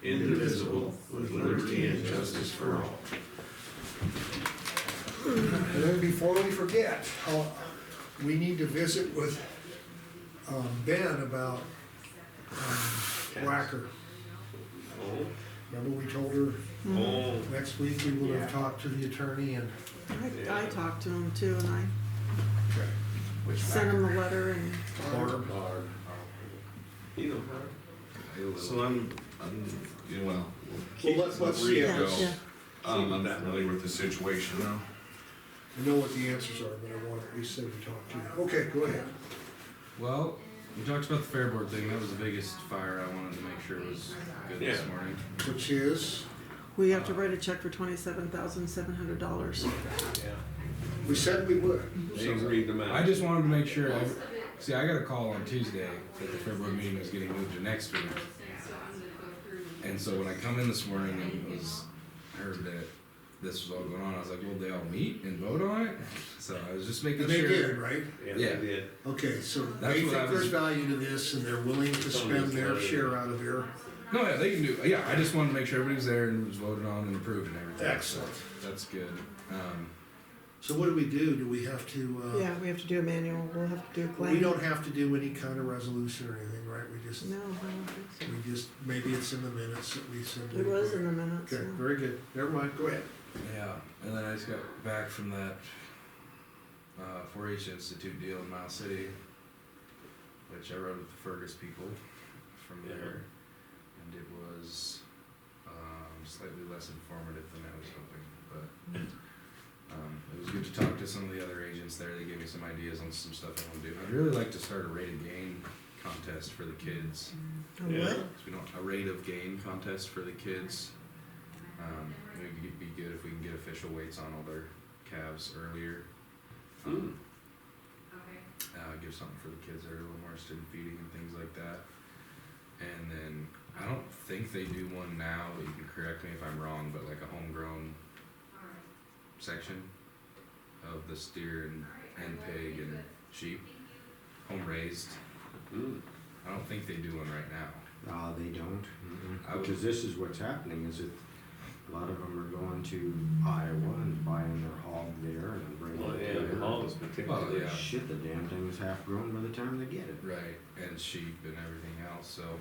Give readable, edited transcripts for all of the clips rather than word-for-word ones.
indivisible, with liberty and justice for all. And then before we forget, we need to visit with Ben about Whacker. Oh, Remember we told her oh, next week we would have talked to the attorney and I talked to him too, and I Which sent him the letter, and Barb. you know, So I'm you know, Well, let's where you yeah, go. yeah. I'm not familiar with the situation now. I know what the answers are, but I want to at least say we talked to you. Okay, go ahead. Well, we talked about the fair board thing. That was the biggest fire I wanted to make sure was good this Yeah. morning. Which is, We have to write a check for $27,700. yeah, we said we would. they agreed to match. I just wanted to make sure. See, I got a call on Tuesday that the fair board meeting was getting moved to next week. And so when I come in this morning and heard that this was all going on, I was like, well, they all meet and vote on it? So I was just making And sure. they did, right? Yeah, Yeah. they did. Okay, so That's they what think I there's was- value to this and they're willing to spend their Somebody's share out of their. No, yeah, they can do. Yeah, I just wanted to make sure everybody was there and was voted on and approved and everything. Excellent. So that's good. So what do we do? Do we have to, Yeah, we have to do a manual, we'll have to do a claim. we don't have to do any kind of resolution or anything, right? We just, No, I don't think we just, maybe it's in the minutes that we said. so. It was in the minutes, Okay, yeah. very good. Never mind, go ahead. Yeah, and then I just got back from that 4-H Institute deal in Miles City, which I rode with the Fergus people from Yeah. there, and it was slightly less informative than I was hoping, but it was good to talk to some of the other agents there. They gave me some ideas on some stuff I want to do. I'd really like to start a rate of gain contest for the kids. A Yeah. what? So we don't a rate of gain contest for the kids. It would be good if we can get official weights on all their calves earlier. Give something for the kids that are a little more interested in feeding and things like that. And then I don't think they do one now, but you can correct me if I'm wrong, but like a homegrown section of the steer and pig and sheep, home raised. Mm. I don't think they do one right now. They don't, I would- because this is what's happening, is that a lot of them are going to Iowa and buying their hog there and bringing Well, it yeah, there. the hogs particularly. Well, yeah. Shit, the damn thing is half grown by the time they get it. Right, and sheep and everything else, so,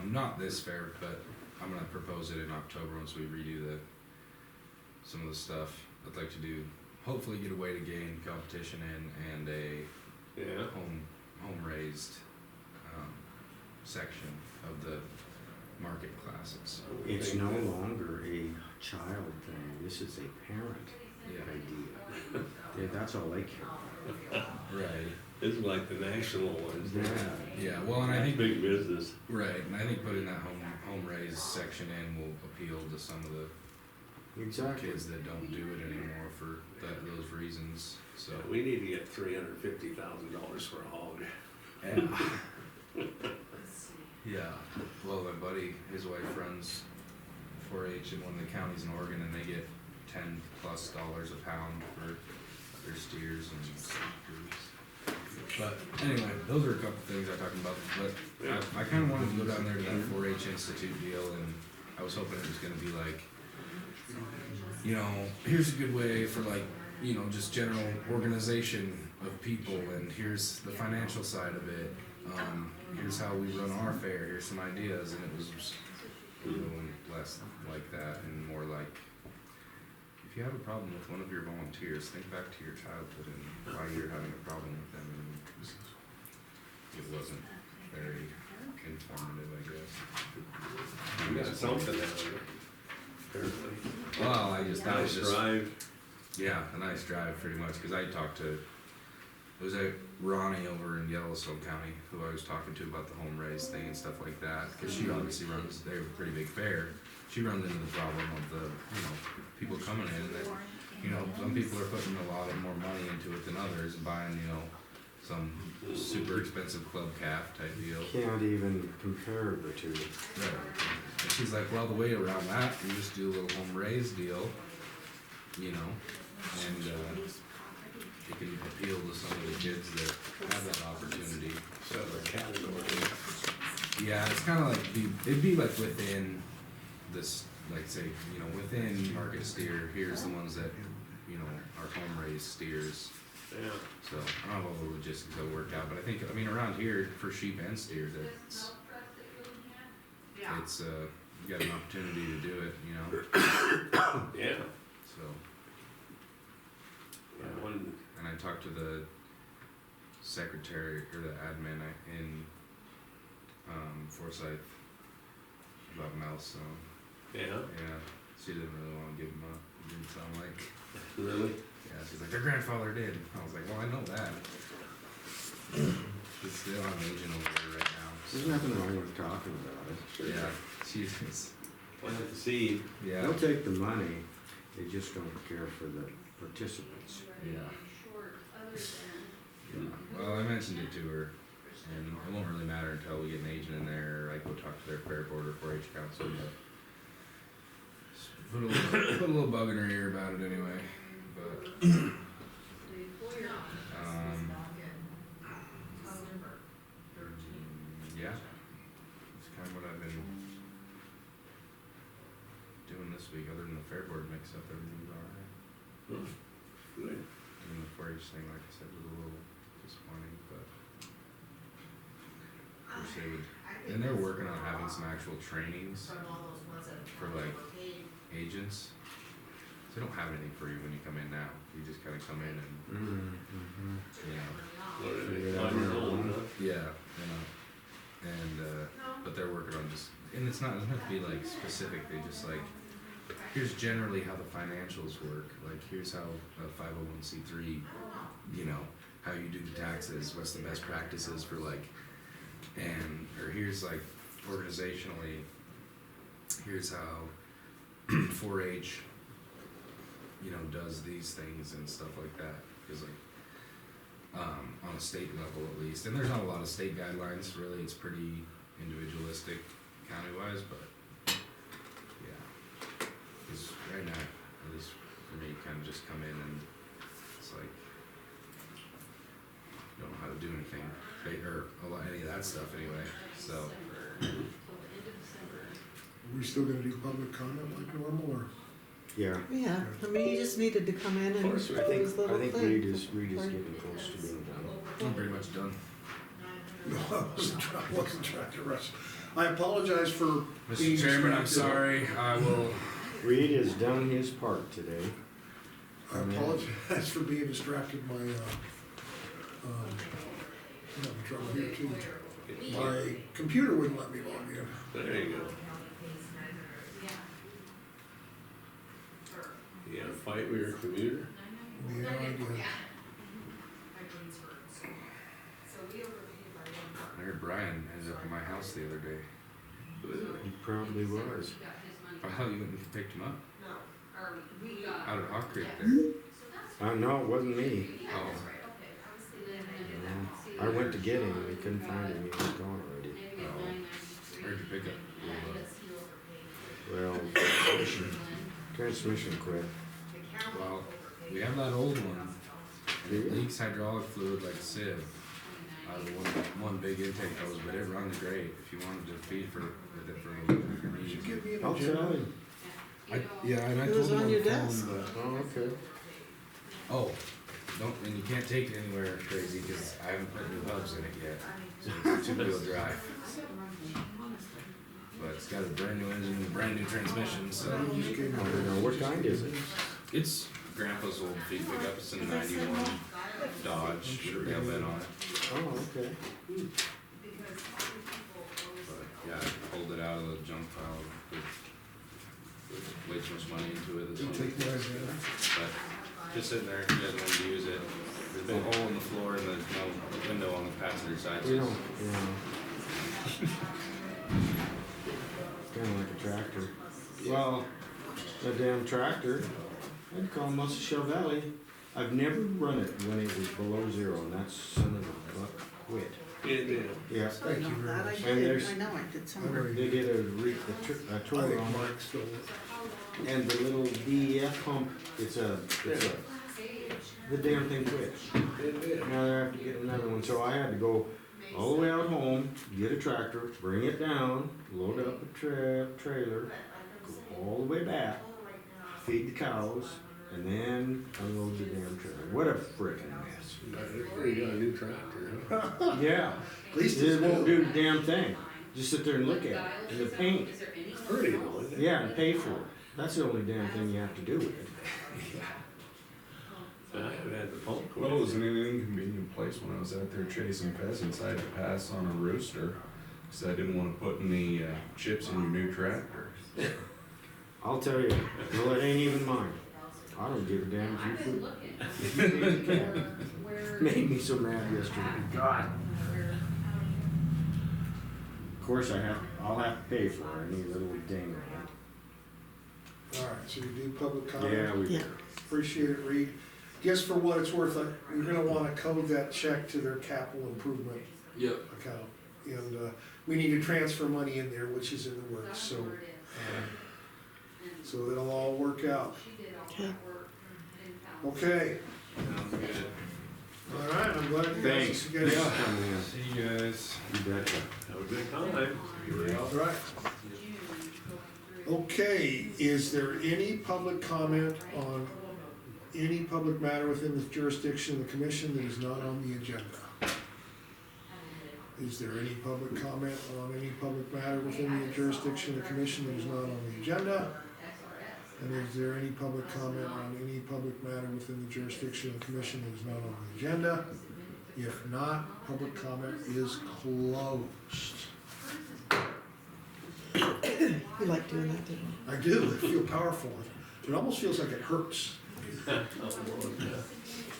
not this fair, but I'm gonna propose it in October once we redo some of the stuff. I'd like to do, hopefully get a way to gain competition and a Yeah, home raised, section of the market classes. It's no longer a child thing, this is a parent Yeah, idea. That's all they care. right, this is like the national ones. yeah, well, and I think, Big business. right, and I think putting that home raised section in will appeal to some of the Exactly. kids that don't do it anymore for those reasons, so. We need to get $350,000 for a hog. Yeah. Yeah, well, my buddy, his wife runs 4-H in one of the counties in Oregon, and they get $10+ a pound for their steers and groups. But anyway, those are a couple things I talked about, but I kinda wanted to go down there to that 4-H Institute deal, and I was hoping it was gonna be like, you know, here's a good way for like, you know, just general organization of people, and here's the financial side of it. Here's how we run our fair, here's some ideas, and it was just, you know, less like that and more like, if you have a problem with one of your volunteers, think back to your childhood and why you're having a problem with them, and it wasn't very informative, I guess. You got something out of it. Apparently. Well, I just, that was Nice just, drive. yeah, a nice drive pretty much, cause I talked to, it was a Ronnie over in Yellowstone County who I was talking to about the home raised thing and stuff like that, cause she obviously runs, they have a pretty big fair. She runs into the problem of the, you know, people coming in that, you know, some people are putting a lot of more money into it than others and buying, you know, some super expensive club calf type deal. Can't even compare the two. Right. And she's like, well, the way around that, you just do a little home raised deal, you know, and it can appeal to some of the kids that have that opportunity. So the category. Yeah, it's kind of like it'd be like within this, like say, you know, within market steer, here's the ones that, you know, are home raised steers. Yeah. So I don't know all the logistics that work out, but I think, I mean, around here for sheep and steers, it's you got an opportunity to do it, you know, Yeah. so. Yeah, one, And I talked to the secretary or the admin in Forsyth about mouse, so yeah, yeah, she didn't really want to give him up. It didn't sound like. really? Yeah, she's like, their grandfather did. I was like, well, I know that. It's still on agent over there right now. There's nothing wrong with talking about it. Sure. Yeah, she is. Plant the seed. Yeah, They'll take the money, they just don't care for the participants. yeah. Yeah. Well, I mentioned it to her, and it won't really matter until we get an agent in there, or I go talk to their fair border 4-H council, but just put a little bug in her ear about it anyway, but, yeah, it's kind of what I've been doing this week, other than the fair board mix up, everything's alright. Good. And the 4-H thing, like I said, was a little disappointing, but wish they would, and they're working on having some actual trainings for like agents. So they don't have anything for you when you come in now. You just kind of come in and, Mm-hmm. you know, What are they, Yeah. 5 years old, huh? yeah, you know, and but they're working on just, and it doesn't have to be like specific. They just like, here's generally how the financials work. Like here's how a 501c3, you know, how you do the taxes. What's the best practices for like, and or here's like organizationally, here's how 4-H, you know, does these things and stuff like that. Because like on a state level at least, and there's not a lot of state guidelines really. It's pretty individualistic county-wise, but yeah. Because right now, at least for me, you kind of just come in and it's like you don't know how to do anything, or any of that stuff anyway. So We still gonna do public comment like normal, or? Yeah, Yeah, I mean, you just needed to come in and course, do I I his little think thing. Reed is getting close to being done. I'm pretty much done. No, I wasn't trying to rush. I apologize for being Mr. Chairman, I'm distracted. sorry. I will. Reed has done his part today. I apologize for being distracted by, I'm having trouble here too. My computer wouldn't let me log in. There you go. You had a fight with your computer? Yeah, I did. I heard Brian ended up at my house the other day. He probably was. I thought you went and picked him up. Out at Hawk Creek there. No, it wasn't me. Oh, I went to get him, we couldn't find him, he was gone already. where'd you pick up? Well, transmission quit. Well, we have that old one. And it leaks hydraulic fluid like a sieve out of one big intake hose, but it runs great if you wanted to feed for with it for a little bit. Did you give me an I'll agenda? tell him. Yeah, and I It was told him on your the phone, desk. but- Oh, okay. Oh, don't, and you can't take it anywhere crazy because I haven't put new hubs in it yet. So it's two-wheel drive. But it's got a brand new engine and a brand new transmission, so. You just gave me I don't know, what kind is it? It's Grandpa's old feed pickup. It's a '91 Dodge with a tailbed on it. Oh, okay. But yeah, I pulled it out of the junk pile. Put way too much money into it. This Don't one. take my agenda. But just sitting there, if you guys want to use it. There's been a hole in the floor and there's no window on the passenger side. You know, kinda like a tractor. Well, that damn tractor, I'd call Muscle Valley. I've never run it when it was below zero, and that son of a buck quit. It did. Yeah, Thank you very That I much. And did, there's- I know I did I somewhere. already they did. did a I tour think on it, Mark stole it. and the little DEF pump, the damn thing quit. It did. Now they have to get another one, so I had to go all the way out home, get a tractor, bring it down, load up a trailer, all the way back, feed the cows, and then unload the damn trailer. What a frickin' mess. You got a new tractor, huh? Yeah, At least it it's won't new. do the damn thing. Just sit there and look at it, and the paint. It's pretty though, isn't it? Yeah, and pay for it. That's the only damn thing you have to do with it. I haven't had the pump. Well, it was in an inconvenient place when I was out there chasing pheasants. I had to pass on a rooster because I didn't want to put any chips in your new tractor. I'll tell you, well, it ain't even mine. I don't give a damn if you put. Made me so mad yesterday. God. Of course, I'll have to pay for it. Any little ding on All right, so you do public it. comment? Yeah, we. Yeah. Appreciate it, Reed. Guess for what it's worth, we're gonna wanna code that check to their capital improvement Yep. account. And, we need to transfer money in there, which is in the works, so, so it'll all work out. Okay. Okay, Sounds good. all right, I'm glad you guys, Thanks. you guys. Thanks for coming in. See you guys. You betcha. Have a good time. All right. Okay, is there any public comment on any public matter within the jurisdiction of the commission that is not on the agenda? Is there any public comment on any public matter within the jurisdiction of the commission that is not on the agenda? And is there any public comment on any public matter within the jurisdiction of the commission that is not on the agenda? If not, public comment is closed. You like doing that, don't you? I do, I feel powerful. It almost feels like it hurts.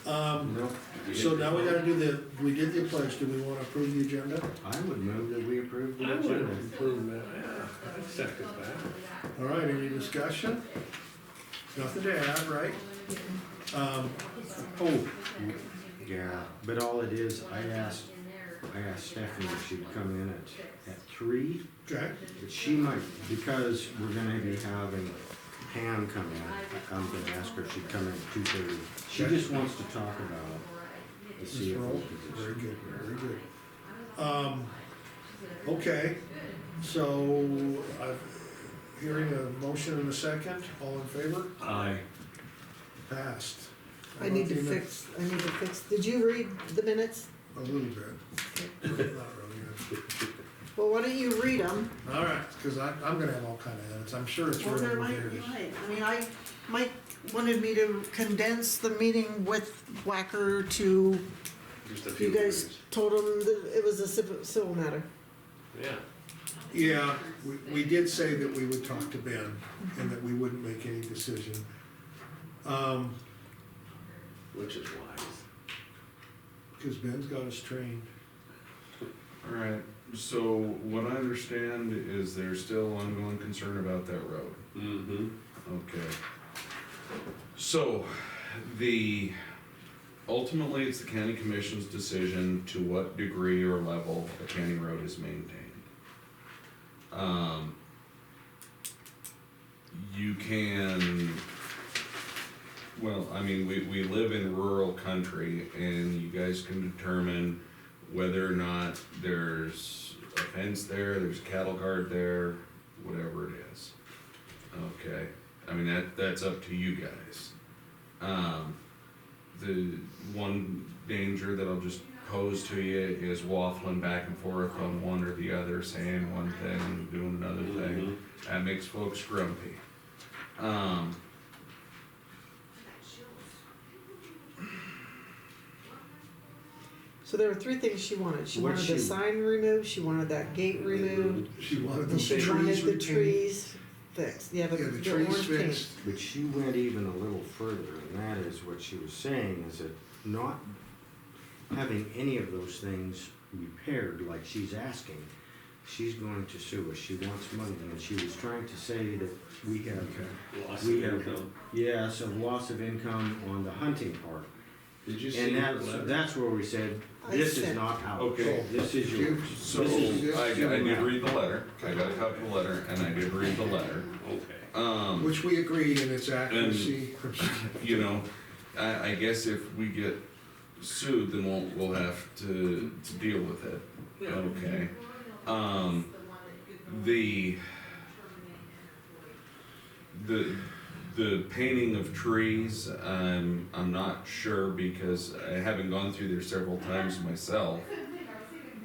Nope. So now we gotta do we did the pledge, do we wanna approve the agenda? I would move that we approve the I would agenda. improve that, yeah, I'd second that. All right, any discussion? Nothing to add, right? Oh, Yeah, but all it is, I asked Stephanie if she'd come in at 3, okay, but she might, because we're gonna be having Pam come in, I'm gonna ask her if she'd come in at 2:30. She Okay. just wants to talk about the Ms. CFO Roll, very position. good, very good. Okay, so I'm hearing a motion and a second, all in favor? Aye. Passed. I need to fix, did you read the minutes? A little bit, not really good. Well, why don't you read them? All right, cause I'm gonna have all kind of edits, I'm sure it's Well, really there what might, it is. right, I mean, Mike wanted me to condense the meeting with Whacker to, Just a few you guys things. told him that it was a civil matter. Yeah. Yeah, we did say that we would talk to Ben and that we wouldn't make any decision. Which is wise. Cause Ben's got us trained. All right, so what I understand is there's still ongoing concern about that road. Mm-hmm. Okay. So, ultimately, it's the county commission's decision to what degree or level a county road is maintained. You can, well, I mean, we live in rural country and you guys can determine whether or not there's a fence there's a cattle guard there, whatever it is. Okay, I mean, that's up to you guys. The one danger that I'll just pose to you is waffling back and forth on one or the other, saying one thing and doing another thing. That makes folks grumpy. So there were 3 things she wanted. She What'd wanted the she- sign removed, she wanted that gate removed, She wanted the and she trees wanted the retained. trees fixed. Yeah, Yeah, the the trees orange paint. fixed. But she went even a little further, and that is what she was saying, is that not having any of those things repaired like she's asking, she's going to sue us, she wants money, and she was trying to say that we have, Loss we of have, income. yes, a loss of income on the hunting part. Did you see And her letter? that's where we said, I this is said- not ours, Okay. this is yours. So, This is- I did read the letter, I got a copy of the letter, and I did read the letter. Okay. Which we agreed in its accuracy. You know, I guess if we get sued, then we'll have to deal with it, okay? the painting of trees, I'm not sure because I haven't gone through there several times myself.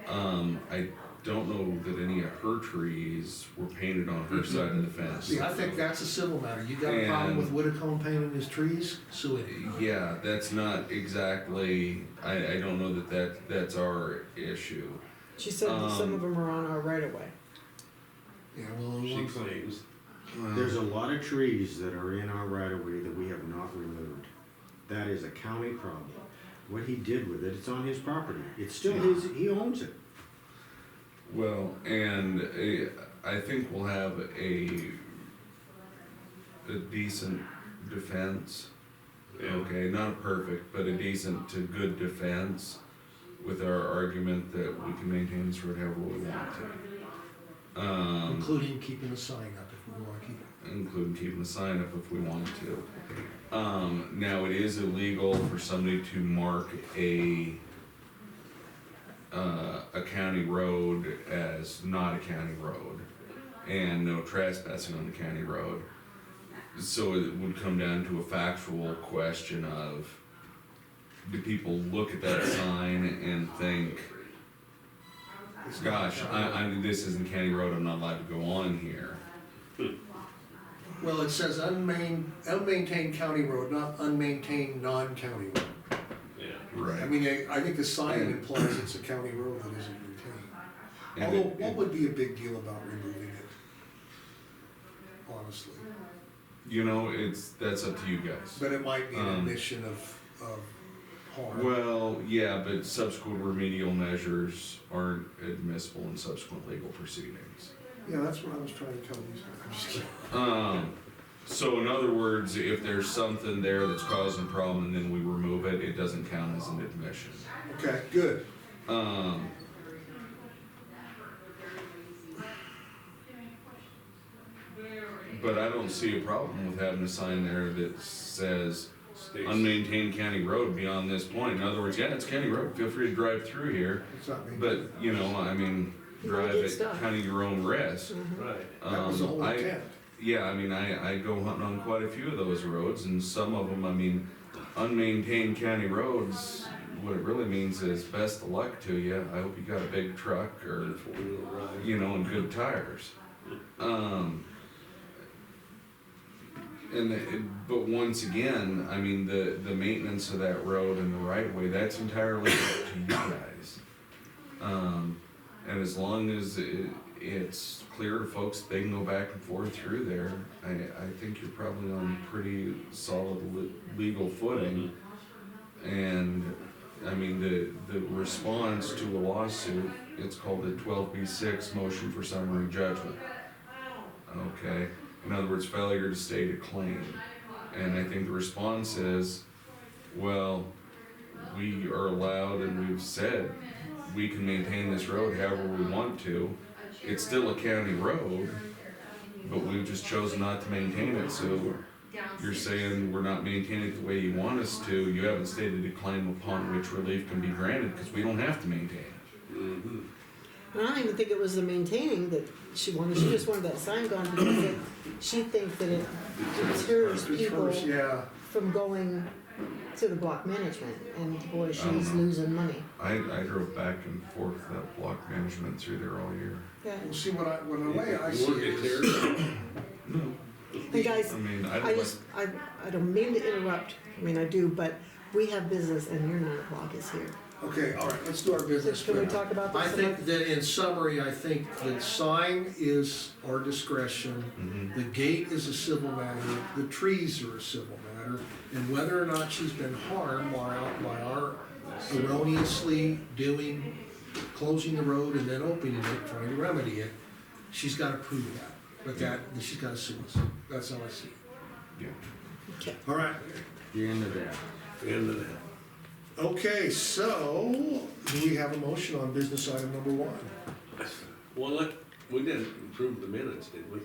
I don't know that any of her trees were painted on her side of the fence. See, I think that's a civil matter. You got a problem with Whitacombe painting his trees? Sue him. Yeah, that's not exactly, I don't know that's our issue. She said that some of them are on our right of way. Yeah, well, She once- claims. There's a lot of trees that are in our right of way that we have not removed. That is a county problem. What he did with it, it's on his property. It's still his, he owns it. Well, and I think we'll have a decent defense. Yeah. Okay, not perfect, but a decent to good defense with our argument that we can maintain this road however we want to. including keeping a sign up if we wanna keep it. Including keeping the sign up if we want to. Now, it is illegal for somebody to mark a county road as not a county road, and no trespassing on the county road. So it would come down to a factual question of, do people look at that sign and think, It's not gosh, this isn't county road, I'm not allowed to go on here. Well, it says unmaintained county road, not unmaintained non-county road. Yeah. I Right. mean, I think the sign implies it's a county road that isn't maintained. And Although, it- what would be a big deal about removing it? Honestly. You know, that's up to you guys. But it might be an Um, admission of harm. Well, yeah, but subsequent remedial measures aren't admissible in subsequent legal proceedings. Yeah, that's what I was trying to tell you. I'm just kidding. So in other words, if there's something there that's causing a problem and then we remove it, it doesn't count as an admission. Okay, good. But I don't see a problem with having a sign there that says States. unmaintained county road beyond this point. In other words, yeah, it's county road, feel free to drive through here, It's not maintained. but, you know, I mean, You might drive get at stuck. kind of your own risk. Right. That was the whole I- intent. Yeah, I mean, I go hunting on quite a few of those roads, and some of them, I mean, unmaintained county roads, what it really means is best of luck to you. I hope you got a big truck or, Four-wheel drive. you know, and good tires. But once again, I mean, the maintenance of that road and the right of way, that's entirely up to you guys. And as long as it's clear to folks, they can go back and forth through there, I think you're probably on pretty solid legal footing. And, I mean, the response to a lawsuit, it's called a 12B6 motion for summary judgment. Okay, in other words, failure to state a claim. And I think the response is, well, we are allowed and we've said we can maintain this road however we want to. It's still a county road, but we've just chosen not to maintain it, so you're saying we're not maintaining it the way you want us to. You haven't stated a claim upon which relief can be granted, because we don't have to maintain it. Mm-hmm. And I don't even think it was the maintaining that she wanted, she just wanted that sign gone because she thinks that it deters people Yeah, from going to the block management, and boy, she's losing money. I drove back and forth that block management through there all year. Yeah. well, see, the way I see Work it it is, there. Hey guys, I mean, I don't mean to interrupt, I mean, I do, but we have business and your 9 o'clock is here. okay, all right, let's do our business. Can we now. talk about this? I think that in summary, I think the sign is our discretion, Mm-hmm. the gate is a civil matter, the trees are a civil matter, and whether or not she's been harmed by our erroneously closing the road and then opening it, trying to remedy it, she's gotta prove that, but that she's gotta sue us, that's how I see it. Yeah. Okay. All right, The end of that. End of that. okay, so, do we have a motion on business item number 1? Well, we didn't approve the minutes, did we?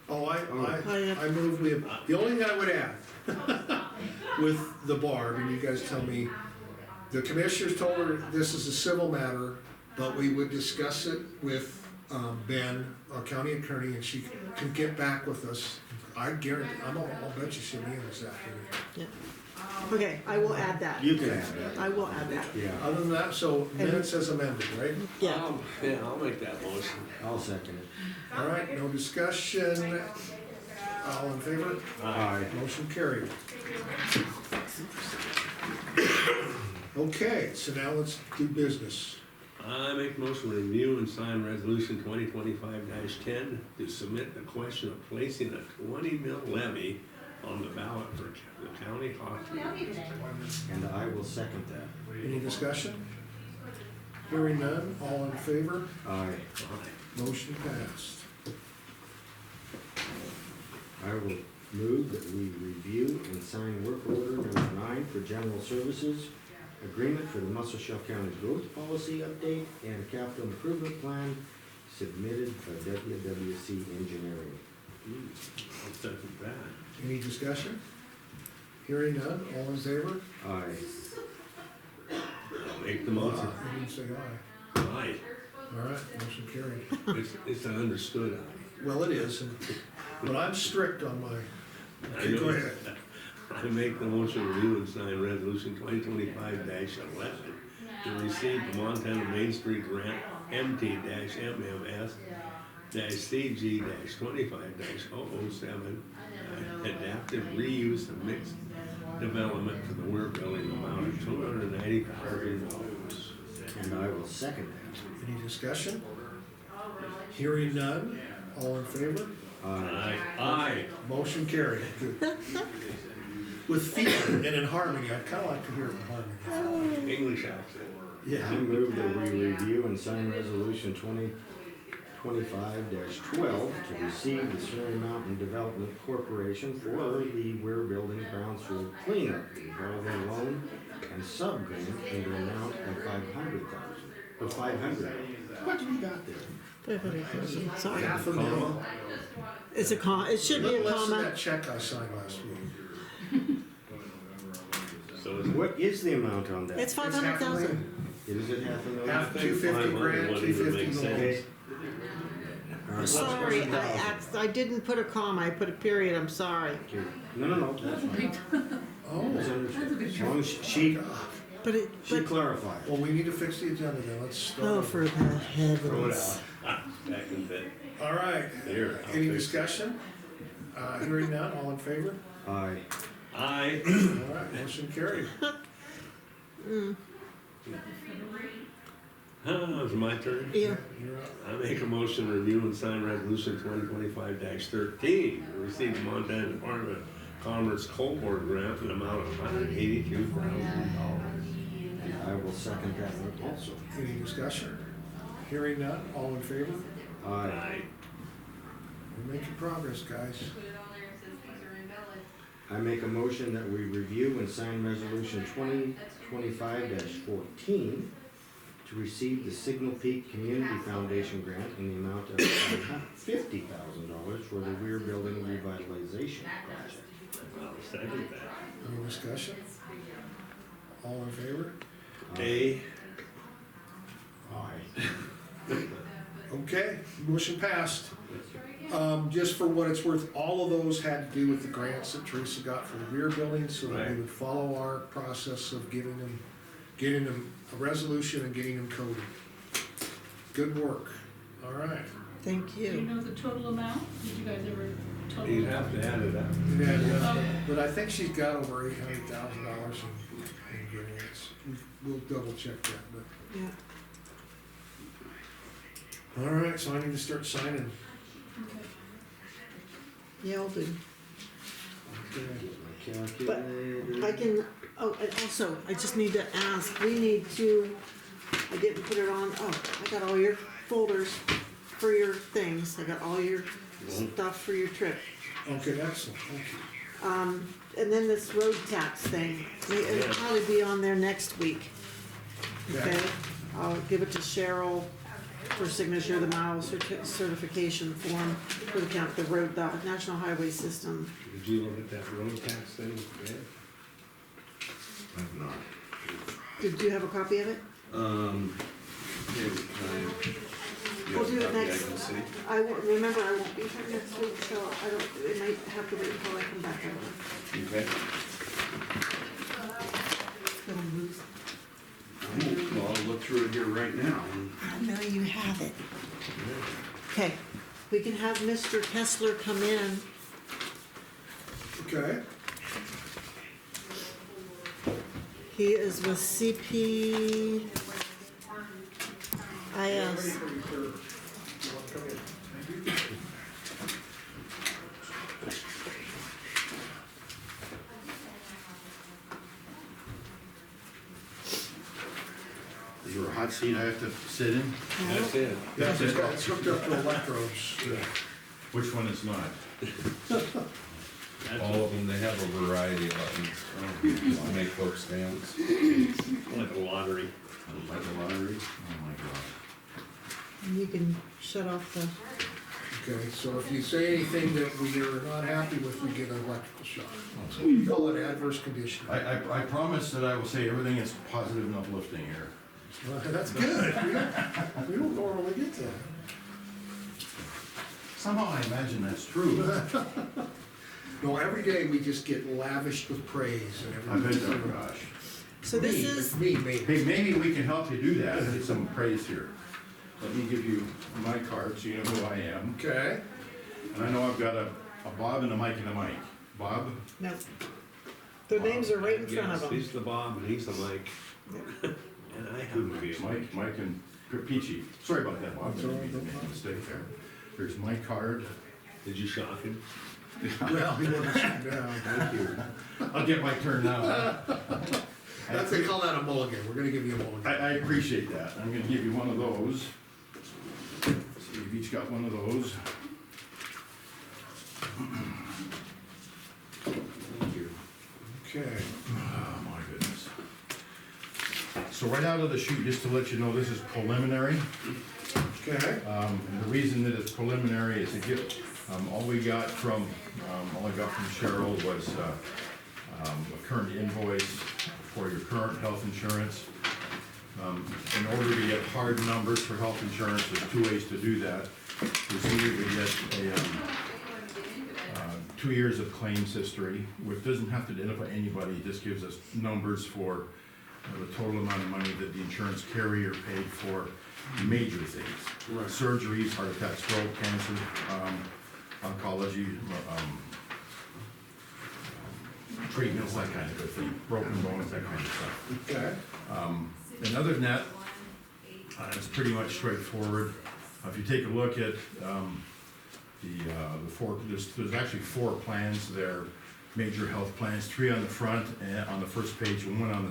Oh, Oh, yeah. I moved with, the only thing I would add, with the Barb, and you guys tell me, the commissioners told her this is a civil matter, but we would discuss it with Ben, our county attorney, and she can get back with us I guarantee, I'll bet you she'll be in this afternoon. Yeah. Okay, I will add that. You can have that. I will add that. Yeah, Other than that, so minutes as amended, right? Yeah. Yeah, I'll make that motion. I'll second it. All right, no discussion. All in favor? Aye. Motion carried. Okay, so now let's do business. I make motion to review and sign resolution 2025-10 to submit the question of placing a 20 mil levy on the ballot for the county hospital. And I will second that. Any discussion? Hearing none, all in favor? Aye. Motion passed. I will move that we review and sign work order number 9 for general services, agreement for the Muscle Shell County growth policy update, and capital improvement plan submitted by WWC Engineering. I'll second that. Any discussion? Hearing none, all in favor? Aye. I'll make the You motion. didn't say aye. Aye. All right, motion carried. It's an understood aye. Well, it is, but I'm strict on my, I okay, go know. ahead. I make the motion to review and sign resolution 2025-11 to receive the Montana Main Street Grant MT-MMS-CG-25-007 adaptive reuse and mixed development for the Weir building amount of $290,000. And I will second that. Any discussion? Hearing none, all in favor? Aye. Aye. Motion carried. Good. With feeling and in harmony, I'd kinda like to hear it in harmony. English accent. Yeah. I move that we review and sign resolution 2025-12 to receive the Surrey Mountain Development Corporation for the Weir Building Brownsfield cleanup revolving loan and sub-grant in the amount of $500,000. Or $500. What do we got there? 500,000, sorry. Half a mil. It's a it should be a Less than comma. that check I signed last week. So is What is the amount on that? It's It's half a 500,000. million. Is it half a million? Half I think 250 grant, 500 wouldn't even 250 make loan. sense. All right. Sorry, I didn't put a comma, I put a period, I'm sorry. Okay. No, that's fine. Oh, That's understood. As long as she But it, but, clarified. well, we need to fix the agenda then, let's start. oh, over. for the Throw it heavens. out. Back in bed. All right, Here, I'll any fix it. discussion? Hearing none, all in favor? Aye. Aye. All right, motion carried. It's my turn. Yeah, You're up. I make a motion to review and sign resolution 2025-13 to receive the Montana Department of Commerce coal board grant in the amount of $182,000. And I will second that one also. Any discussion? Hearing none, all in favor? Aye. We're making progress, guys. I make a motion that we review and sign resolution 2025-14 to receive the Signal Peak Community Foundation grant in the amount of $50,000 for the Weir Building Revitalization Project. I'll second that. Any discussion? All in favor? A. Aye. Okay, motion passed. Just for what it's worth, all of those had to do with the grants that Teresa got for the rear building, so that we Right. would follow our process of getting them a resolution and getting them coded. Good work, all right. thank Do you you. know the total amount? Did you guys ever total? You'd have to add it up. But I think she's got over $800,000 in grants. We'll double check that, but, Yeah. all right, so I need to start signing. Okay. Yeah, I'll do. Get my calculator. I can, oh, and also, I just need to ask, we need to, I didn't put it on, oh, I got all your folders for your things, I got all your stuff for your trip. Okay, excellent, thank you. And then this road tax thing, it'll probably be on there next week. Okay, I'll give it to Cheryl for signature, the mile certification form for the count, the National Highway System. Did you look at that road tax thing? Yeah. I've not. Did you have a copy of it? Maybe, We'll do it Copy I next. can see. I won't, remember, I won't be here next week, so I don't, it might have to wait until I come back over. Okay. Gonna move. Well, I'll look through it here right now. I know you have it. Okay, we can have Mr. Kessler come in. Okay, He is with CPIS. Is there a hot seat I have to sit in? That's it. yeah, it's hooked up to electrodes. Which one is not? That's All of them, they have a variety of buttons to make folks dance. like a lottery. Like a lottery? Oh, my God. And you can shut off the, Okay, so if you say anything that we are not happy with, we get an electrical shock. So we call it adverse condition. I promise that I will say everything is positive and uplifting here. That's good. We don't normally get that. Somehow I imagine that's true. No, every day we just get lavished with praise and I bet everything. that, gosh. so this is, Me. Hey, maybe we can help you do that, get some praise here. Let me give you my card so you know who I am. Okay, And I know I've got a Bob and a Mike and a Mike. Bob? no. Their names are right in front Yes, of them. he's the Bob and he's the Mike. And I happen to be a Mike. Mike and Peachy. Sorry about that, Bob. That's all right, Didn't no mean to make a problem. mistake there. Here's my card. Did you shock him? well, he wasn't sitting down. Thank you. I'll get my turn now. That's, they call that a mulligan, we're gonna give you a mulligan. I appreciate that. I'm gonna give you one of those. So you've each got one of those. Thank you. Okay, Oh, my goodness. So right out of the chute, just to let you know, this is preliminary. okay, And the reason that it's preliminary is to get, all I got from Cheryl was, a current invoice for your current health insurance. In order to get hard numbers for health insurance, there's two ways to do that. There's either to get a, 2 years of claims history, which doesn't have to identify anybody, it just gives us numbers for the total amount of money that the insurance carrier paid for major things. Right. Surgeries, heart attacks, stroke, cancer, oncology, treatments, that kind of good thing, broken bones, that kind of stuff. okay, And other than that, it's pretty much straightforward. If you take a look at the four, there's actually 4 plans there, major health plans, 3 on the front and on the first page, and 1 on the